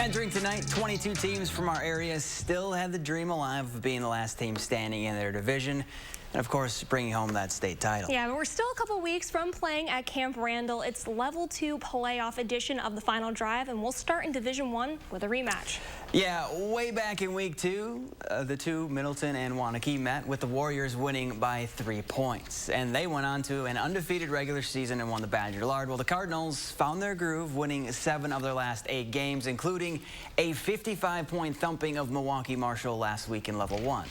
Entering tonight, 22 teams from our area still have the dream alive of being the last team standing in their division. And, of course, bringing home that state title. Yeah, but we're still a couple weeks from playing at Camp Randall. It's Level 2 playoff edition of the final drive, and we'll start in Division 1 with a rematch. Yeah, way back in Week 2, the two, Middleton and Waunakee, met with the Warriors winning by 3 points. And they went on to an undefeated regular season and won the Badger Lard. Well, the Cardinals found their groove, winning 7 of their last 8 games, including a 55-point thumping of Milwaukee Marshall last week in Level 1.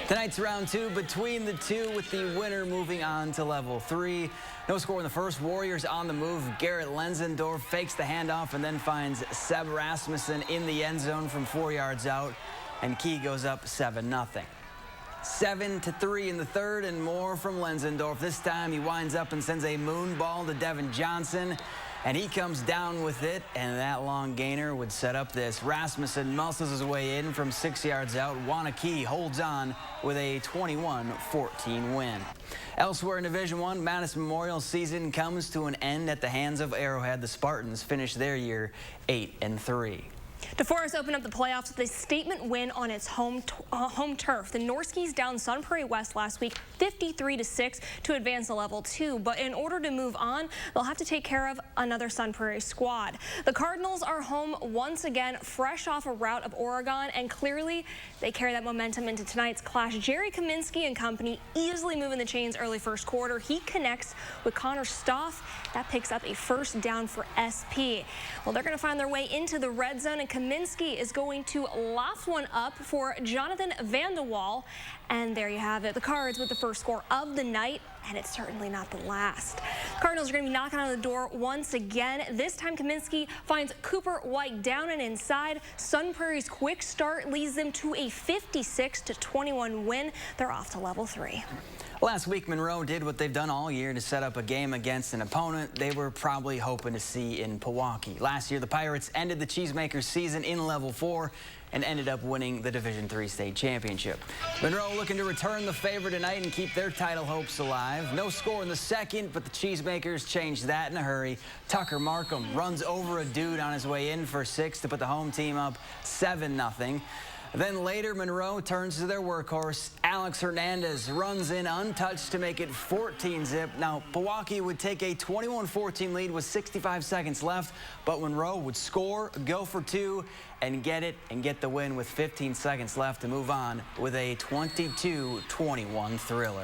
Tonight's round 2 between the two, with the winner moving on to Level 3. No score in the first. Warriors on the move. Garrett Lenzendorf fakes the handoff and then finds Seb Rasmussen in the end zone from 4 yards out, and Key goes up 7-0. 7-3 in the third, and more from Lenzendorf. This time he winds up and sends a moon ball to Devin Johnson, and he comes down with it, and that long gainer would set up this. Rasmussen muscles his way in from 6 yards out. Waunakee holds on with a 21-14 win. Elsewhere in Division 1, Madison Memorial season comes to an end at the hands of Arrowhead. The Spartans finish their year 8-3. DeForest opened up the playoffs with a statement win on its home turf. The Norskies downed Sun Prairie West last week 53-6 to advance to Level 2. But in order to move on, they'll have to take care of another Sun Prairie squad. The Cardinals are home once again, fresh off a rout of Oregon, and clearly they carry that momentum into tonight's clash. Jerry Kaminsky and company easily moving the chains early first quarter. He connects with Connor Stoff. That picks up a first down for SP. Well, they're going to find their way into the red zone, and Kaminsky is going to loft one up for Jonathan Vandewall. And there you have it. The Cards with the first score of the night, and it's certainly not the last. Cardinals are going to be knocking on the door once again. This time Kaminsky finds Cooper White down and inside. Sun Prairie's quick start leads them to a 56-21 win. They're off to Level 3. Last week, Monroe did what they've done all year to set up a game against an opponent they were probably hoping to see in Pewaukee. Last year, the Pirates ended the Cheesemakers season in Level 4 and ended up winning the Division 3 state championship. Monroe looking to return the favor tonight and keep their title hopes alive. No score in the second, but the Cheesemakers changed that in a hurry. Tucker Markham runs over a dude on his way in for 6 to put the home team up 7-0. Then later, Monroe turns to their workhorse. Alex Hernandez runs in untouched to make it 14-zip. Now, Pewaukee would take a 21-14 lead with 65 seconds left, but Monroe would score, go for 2, and get the win with 15 seconds left to move on with a 22-21 thriller.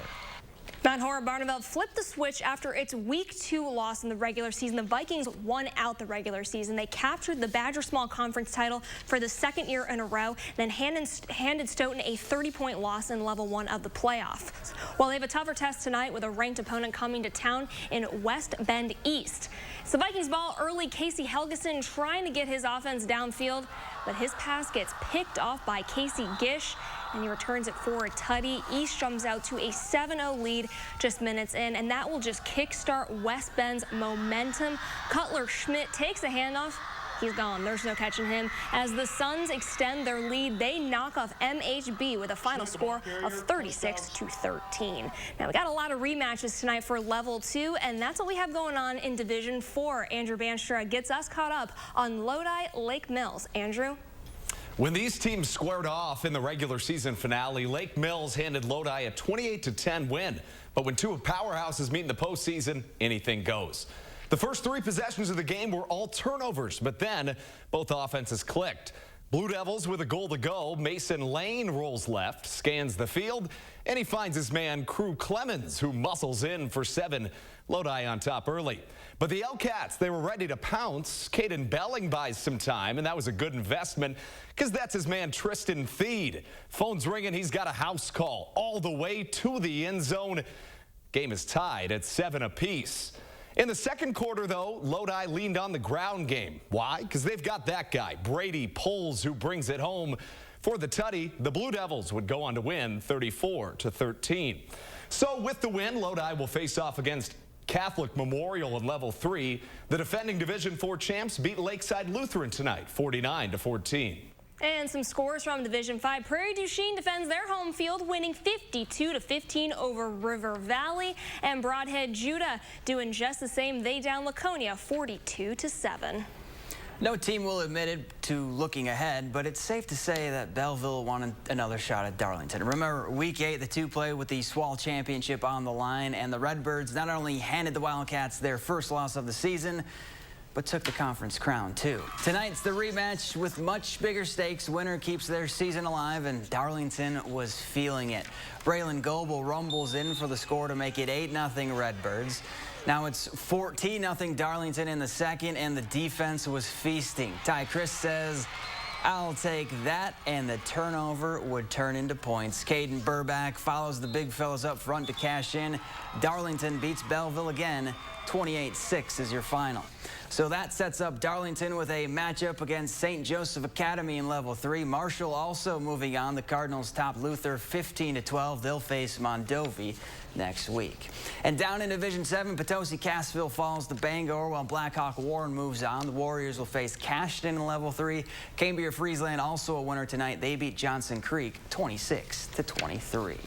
Mount Horeb-Barneveld flipped the switch after its Week 2 loss in the regular season. The Vikings won out the regular season. They captured the Badger Small Conference title for the second year in a row, then handed Stoughton a 30-point loss in Level 1 of the playoffs. Well, they have a tougher test tonight with a ranked opponent coming to town in West Bend East. It's the Vikings ball early. Casey Helgeson trying to get his offense downfield, but his pass gets picked off by Casey Gish, and he returns it for a tutty. East jumps out to a 7-0 lead just minutes in, and that will just kickstart West Bend's momentum. Cutler Schmidt takes a handoff. He's gone. There's no catching him. As the Suns extend their lead, they knock off MHB with a final score of 36-13. Now, we got a lot of rematches tonight for Level 2, and that's what we have going on in Division 4. Andrew Banstra gets us caught up on Lodi Lake Mills. Andrew? When these teams squared off in the regular season finale, Lake Mills handed Lodi a 28-10 win. But when two powerhouses meet in the postseason, anything goes. The first 3 possessions of the game were all turnovers, but then both offenses clicked. Blue Devils with a goal to go. Mason Lane rolls left, scans the field, and he finds his man Crew Clemens, who muscles in for 7. Lodi on top early. But the L-Cats, they were ready to pounce. Caden Belling buys some time, and that was a good investment because that's his man Tristan Theed. Phone's ringing. He's got a house call all the way to the end zone. Game is tied at 7 apiece. In the second quarter, though, Lodi leaned on the ground game. Why? Because they've got that guy, Brady Poles, who brings it home. For the tutty, the Blue Devils would go on to win 34-13. So with the win, Lodi will face off against Catholic Memorial in Level 3. The defending Division 4 champs beat Lakeside Lutheran tonight, 49-14. And some scores from Division 5. Prairie du Chien defends their home field, winning 52-15 over River Valley. And Broadhead Judah doing just the same. They down Laconia 42-7. No team will admit it to looking ahead, but it's safe to say that Belleville wanted another shot at Darlington. Remember, Week 8, the two played with the SWAL Championship on the line, and the Redbirds not only handed the Wildcats their first loss of the season, but took the conference crown, too. Tonight's the rematch with much bigger stakes. Winner keeps their season alive, and Darlington was feeling it. Braylon Goebel rumbles in for the score to make it 8-0 Redbirds. Now it's 14-0 Darlington in the second, and the defense was feasting. Ty Chris says, "I'll take that," and the turnover would turn into points. Caden Burback follows the big fellas up front to cash in. Darlington beats Belleville again. 28-6 is your final. So that sets up Darlington with a matchup against St. Joseph Academy in Level 3. Marshall also moving on. The Cardinals top Luther 15-12. They'll face Mondovi next week. And down in Division 7, Potosi-Cassville falls to Bangor while Blackhawk Warren moves on. The Warriors will face Cashton in Level 3. Cambria Friesland also a winner tonight. They beat Johnson Creek 26-23.